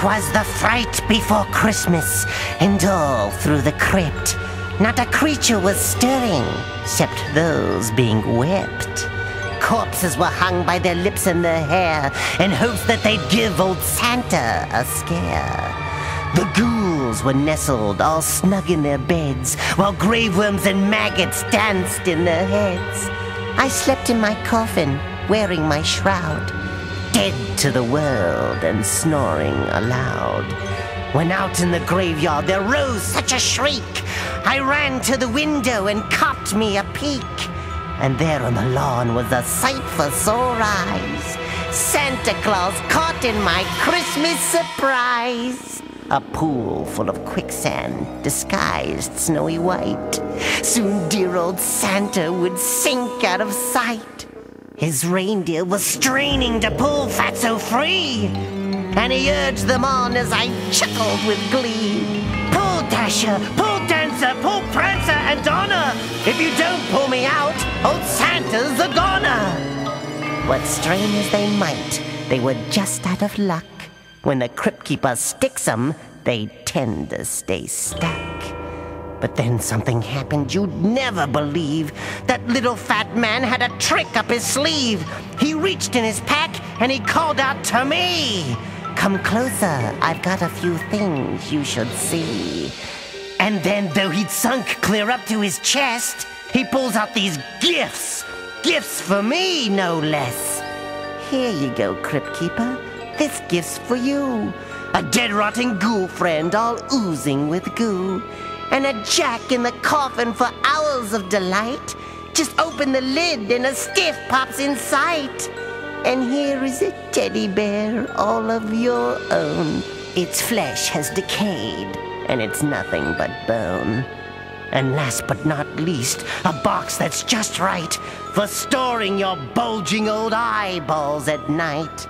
'Twas the fright before Christmas, and all through the crypt not a creature was stirring, except those being whipped. Corpses were hung by their lips and their hair, in hopes that they'd give old Santa a scare. The ghouls were nestled all snug in their beds, while graveworms and maggots danced in their heads. I slept in my coffin, wearing my shroud, dead to the world and snoring aloud. When out in the graveyard there rose such a shriek, I ran to the window and copped me a peek. And there on the lawn was a sight for sore eyes. Santa Claus caught in my Christmas surprise. A pool full of quicksand, disguised snowy white. Soon dear old Santa would sink out of sight. His reindeer was straining to pull Fatso free, and he urged them on as I chuckled with glee. Pull, Dasher, pull, Dancer, pull, Prancer and Donner. If you don't pull me out, old Santa's a goner. But strain as they might, they were just out of luck. When the Crypt Keeper sticks 'em, they tend to stay stuck. But then something happened you'd never believe. That little fat man had a trick up his sleeve. He reached in his pack and he called out to me, "Come closer, I've got a few things you should see." And then, though he'd sunk clear up to his chest, he pulls out these gifts. Gifts for me, no less. "Here you go, Crypt Keeper. This gift's for you. A dead-rotting ghoul friend all oozing with goo. And a jack in the coffin for hours of delight. Just open the lid and a stiff pops in sight. And here is a teddy bear all of your own. Its flesh has decayed, and it's nothing but bone. And last but not least, a box that's just right for storing your bulging old eyeballs at night."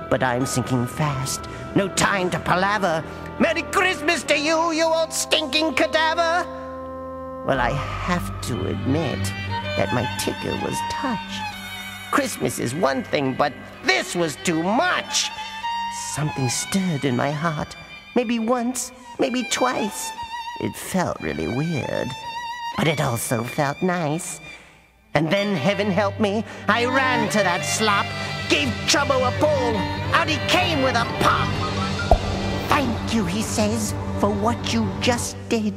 But I'm sinking fast, no time to palaver. "Merry Christmas to you, you old stinking cadaver!" Well, I have to admit that my ticker was touched. Christmas is one thing, but this was too much. Something stirred in my heart, maybe once, maybe twice. It felt really weird, but it also felt nice. And then, heaven help me, I ran to that slop, gave Trouble a pull. Out he came with a pop. "Thank you," he says, "for what you just did.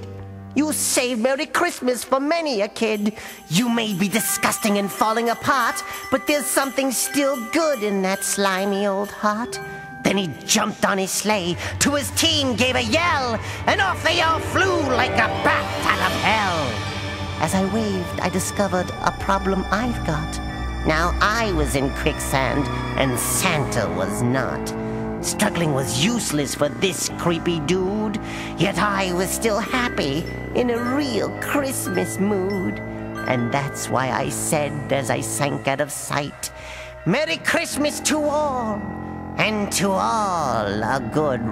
You saved Merry Christmas for many a kid. You may be disgusting and falling apart, but there's something still good in that slimy old heart." Then he jumped on his sleigh, to his team gave a yell, and off they all flew like a bat out of hell. As I waved, I discovered a problem I've got. Now I was in quicksand, and Santa was not. Struggling was useless for this creepy dude, yet I was still happy, in a real Christmas mood. And that's why I said as I sank out of sight, "Merry Christmas to all, and to all a good